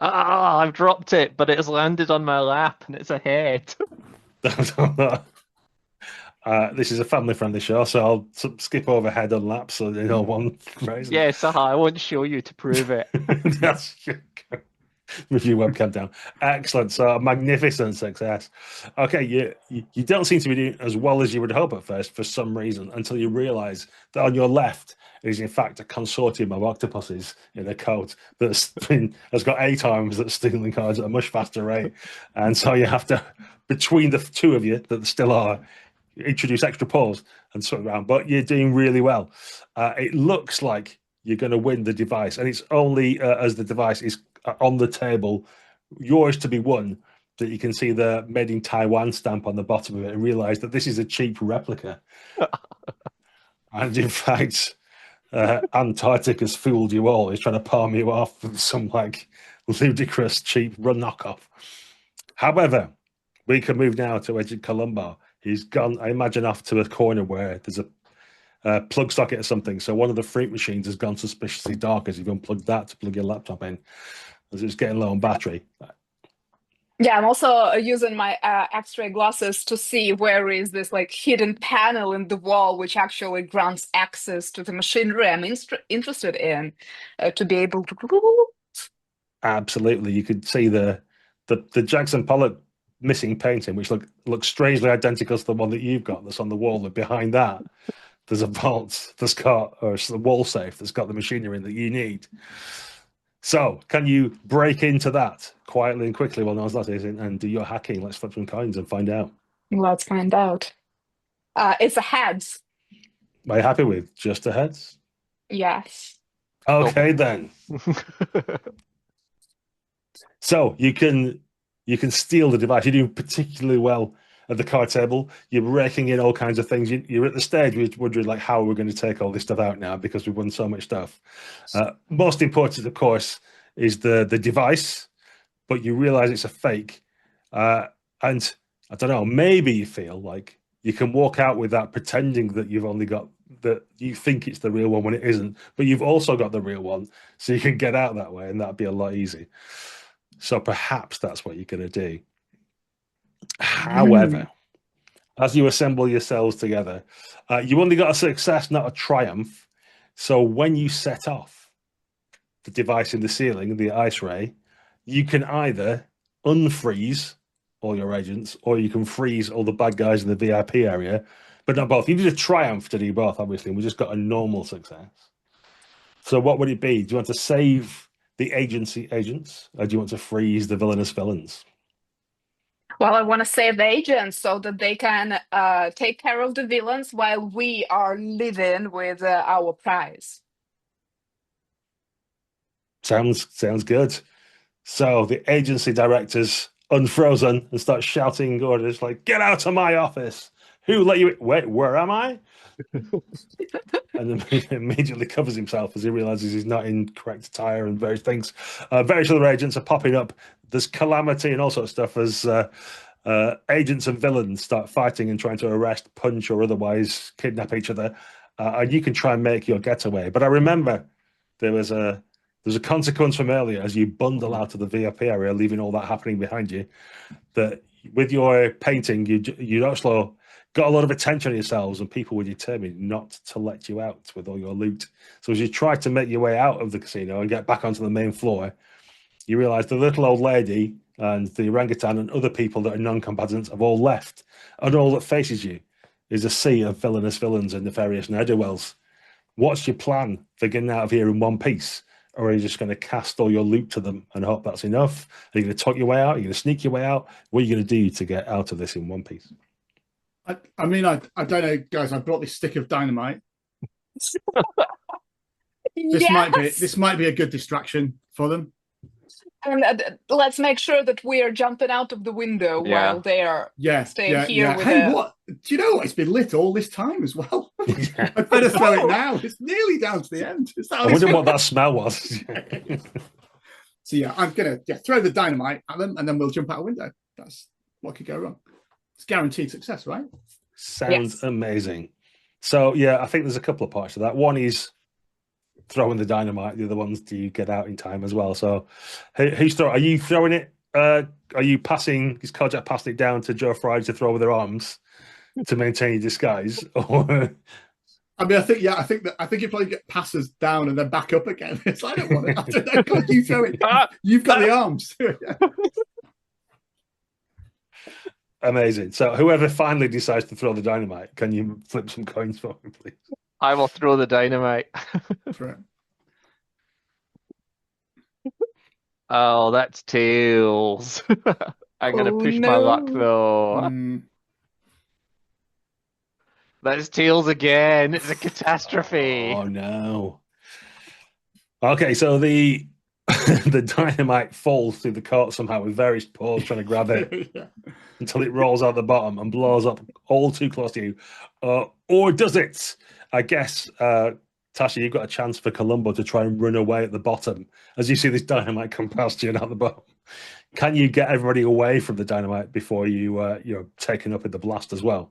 I've dropped it, but it has landed on my lap and it's a head. This is a family-friendly show, so I'll skip over head and lap, so you know one phrase. Yes, I won't show you to prove it. That's with your webcam down. Excellent. So a magnificent success. Okay, you don't seem to be doing as well as you would hope at first for some reason, until you realise that on your left is in fact a consortium of octopuses in a coat has got 8 arms that's stealing cards at a much faster rate. And so you have to, between the two of you that still are, introduce extra paws and swing around. But you're doing really well. It looks like you're going to win the device, and it's only as the device is on the table, yours to be won, that you can see the made in Taiwan stamp on the bottom of it and realize that this is a cheap replica. And in fact, Antarctic has fooled you all. He's trying to palm you off with some like ludicrous cheap run knockoff. However, we can move now to Agent Columbo. He's gone, I imagine, off to a corner where there's a plug socket or something. So one of the fruit machines has gone suspiciously dark as you've unplugged that to plug your laptop in, as it's getting low on battery. Yeah, I'm also using my X-ray glasses to see where is this like hidden panel in the wall, which actually grants access to the machinery I'm interested in to be able to. Absolutely, you could see the Jackson Pollock missing painting, which looks strangely identical to the one that you've got that's on the wall. And behind that, there's a vault that's got, or it's a wall safe that's got the machinery in that you need. So, can you break into that quietly and quickly while no one's listening and do your hacking? Let's flip some coins and find out. Let's find out. It's a heads. Are you happy with just a heads? Yes. Okay, then. So you can steal the device. You're doing particularly well at the card table. You're raking in all kinds of things. You're at the stage where you're wondering, like, how are we going to take all this stuff out now because we've won so much stuff. Most important, of course, is the device, but you realize it's a fake. And I don't know, maybe you feel like you can walk out with that pretending that you've only got that you think it's the real one when it isn't, but you've also got the real one, so you can get out that way, and that'd be a lot easier. So perhaps that's what you're going to do. However, as you assemble yourselves together, you only got a success, not a triumph. So when you set off the device in the ceiling, the ice ray, you can either unfreeze all your agents, or you can freeze all the bad guys in the VIP area, but not both. You need a triumph to do both, obviously, and we just got a normal success. So what would it be? Do you want to save the agency agents, or do you want to freeze the villainous villains? Well, I want to save the agents so that they can take care of the villains while we are living with our prize. Sounds good. So the agency directors unfrozen and start shouting orders like, "Get out of my office! Who let you in? Wait, where am I?" And then immediately covers himself as he realizes he's not in correct attire and various things. Various other agents are popping up. There's calamity and all sorts of stuff as agents and villains start fighting and trying to arrest, punch, or otherwise kidnap each other. And you can try and make your getaway. But I remember there's a consequence from earlier as you bundle out of the VIP area, leaving all that happening behind you. That with your painting, you also got a lot of attention on yourselves, and people were determined not to let you out with all your loot. So as you try to make your way out of the casino and get back onto the main floor, you realize the little old lady and the orangutan and other people that are non-combatants have all left, and all that faces you is a sea of villainous villains and nefarious ne'er-do-wells. What's your plan for getting out of here in one piece? Or are you just going to cast all your loot to them and hope that's enough? Are you going to talk your way out? Are you going to sneak your way out? What are you going to do to get out of this in one piece? I mean, I don't know, guys. I brought this stick of dynamite. This might be a good distraction for them. And let's make sure that we are jumping out of the window while they are staying here. With hey, what? Do you know what? It's been lit all this time as well. I better throw it now. It's nearly down to the end. I wonder what that smell was. So yeah, I'm gonna throw the dynamite at them, and then we'll jump out a window. That's what could go wrong. It's guaranteed success, right? Sounds amazing. So yeah, I think there's a couple of parts to that. One is throwing the dynamite. The other ones, do you get out in time as well? So who's throwing? Are you throwing it? Are you passing? Is Kojak passing it down to Joe Fry to throw with their arms to maintain your disguise? Or I mean, I think you probably get passes down and then back up again. It's I don't want it. I don't know. You throw it. You've got the arms. Amazing. So whoever finally decides to throw the dynamite, can you flip some coins for me, please? I will throw the dynamite. Oh, that's tails. I'm going to push my luck, though. That's tails again. It's a catastrophe. Oh, no. Okay, so the dynamite falls through the court somehow with various paws trying to grab it until it rolls out the bottom and blows up all too close to you. Or does it? I guess, Tasha, you've got a chance for Columbo to try and run away at the bottom as you see this dynamite come past you and out the bottom. Can you get everybody away from the dynamite before you're taken up in the blast as well?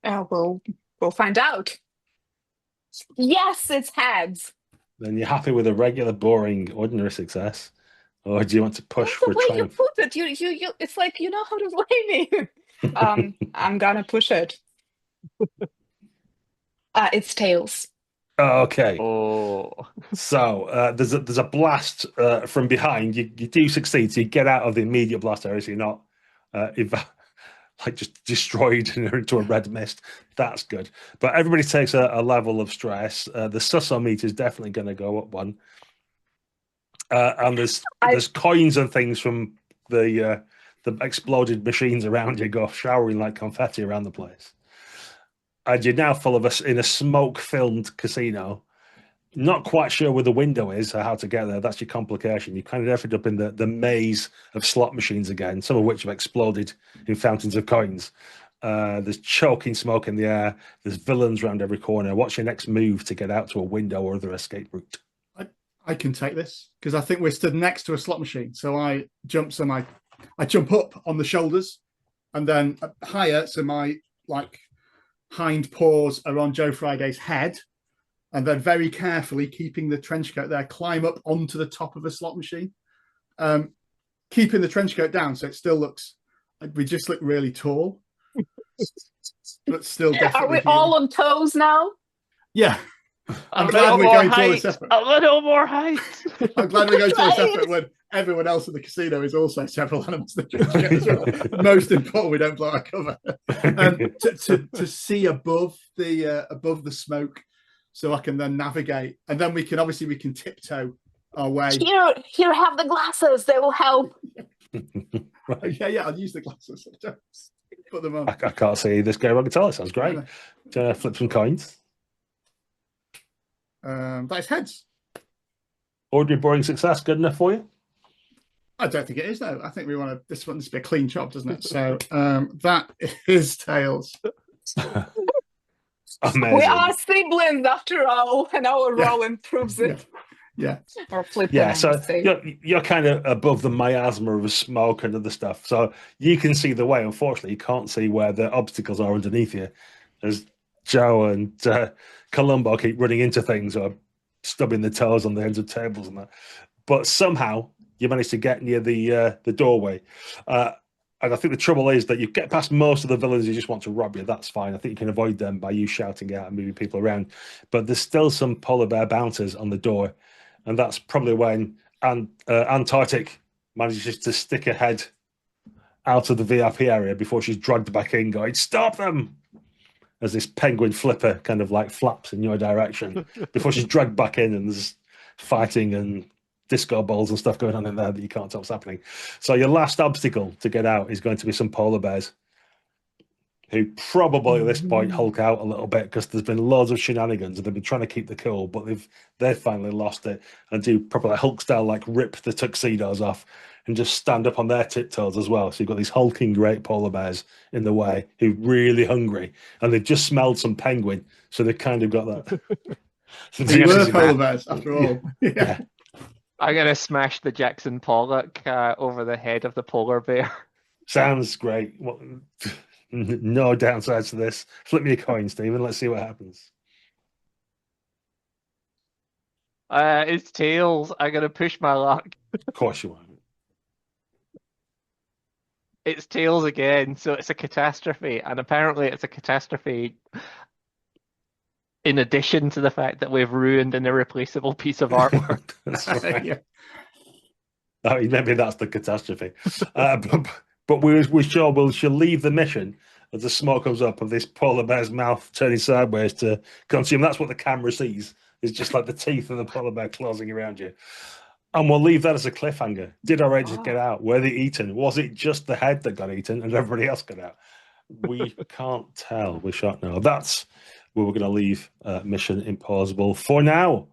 We'll find out. Yes, it's heads. Then you're happy with a regular, boring, ordinary success, or do you want to push for the way triumph? You put it, you. It's like you know how to play me. I'm gonna push it. It's tails. Okay. Oh. So there's a blast from behind. You do succeed, so you get out of the immediate blast area, so you're not just destroyed into a red mist. That's good. But everybody takes a level of stress. The susso meter is definitely going to go up one. And there's coins and things from the exploded machines around you go showering like confetti around the place. And you're now full of us in a smoke-filled casino. Not quite sure where the window is or how to get there. That's your complication. You kind of ended up in the maze of slot machines again, some of which have exploded in fountains of coins. There's choking smoke in the air. There's villains around every corner. What's your next move to get out to a window or other escape route? I can take this because I think we're stood next to a slot machine. So I jump up on the shoulders and then higher. So my hind paws are on Joe Friday's head, and then very carefully, keeping the trench coat there, climb up onto the top of a slot machine, keeping the trench coat down so it still looks. We just look really tall, but still definitely. Are we all on toes now? Yeah. I'm glad we're going to a separate. A little more height. I'm glad we're going to a separate when everyone else in the casino is also several animals. Most important, we don't blow our cover. To see above the smoke, so I can then navigate, and then we can tiptoe our way. Here, have the glasses. They will help. Right. Yeah. I'll use the glasses. Put them on. I can't see this guy. I can tell. It sounds great. Do you flip some coins? That's heads. Ordinary boring success good enough for you? I don't think it is though. I think we want this to be a clean job, doesn't it? So that is tails. Amazing. We are siblings after all, and our role improves it. Yeah. Or flip Yeah, it, I so must say. you're kind of above the miasma of smoke and other stuff, so you can see the way. Unfortunately, you can't see where the obstacles are underneath you, as Joe and Columbo keep running into things or stubbing their toes on the ends of tables and that. But somehow you manage to get near the doorway. And I think the trouble is that you get past most of the villains who just want to rob you. That's fine. I think you can avoid them by you shouting out and moving people around. But there's still some polar bear bouncers on the door. And that's probably when Antarctic manages to stick her head out of the VIP area before she's dragged back in, going, "Stop them!" As this penguin flipper kind of like flaps in your direction before she's dragged back in, and there's fighting and disco balls and stuff going on in there that you can't tell what's happening. So your last obstacle to get out is going to be some polar bears who probably at this point hulk out a little bit because there's been loads of shenanigans and they've been trying to keep the cool, but they've finally lost it and do proper like Hulk style, like rip the tuxedos off and just stand up on their tiptoes as well. So you've got these hulking great polar bears in the way who are really hungry and they've just smelled some penguin, so they've kind of got that. They were polar bears after all. Yeah. I'm going to smash the Jackson Pollock over the head of the polar bear. Sounds great. Well, no downsides to this. Flip me a coin, Stephen. Let's see what happens. It's tails. I'm going to push my luck. Of course you won't. It's tails again, so it's a catastrophe. And apparently it's a catastrophe in addition to the fact that we've ruined an irreplaceable piece of artwork. That's right. Yeah. Oh, maybe that's the catastrophe. But we sure she'll leave the mission as the smoke comes up of this polar bear's mouth turning sideways to consume. That's what the camera sees. It's just like the teeth of the polar bear closing around you. And we'll leave that as a cliffhanger. Did our agents get out? Were they eaten? Was it just the head that got eaten and everybody else got out? We can't tell. We shan't know. That's where we're going to leave Mission Impossible for now.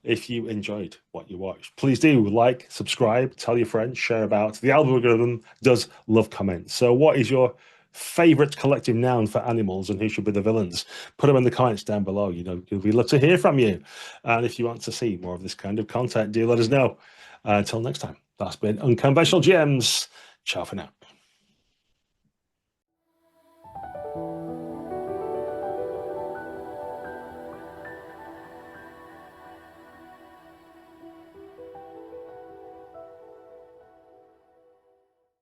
If you enjoyed what you watched, please do like, subscribe, tell your friends, share about. The algorithm does love comments. So what is your favorite collective noun for animals and who should be the villains? Put them in the comments down below. You know, we'd love to hear from you. And if you want to see more of this kind of content, do let us know. Until next time, that's been Unconventional GMs. Ciao for now.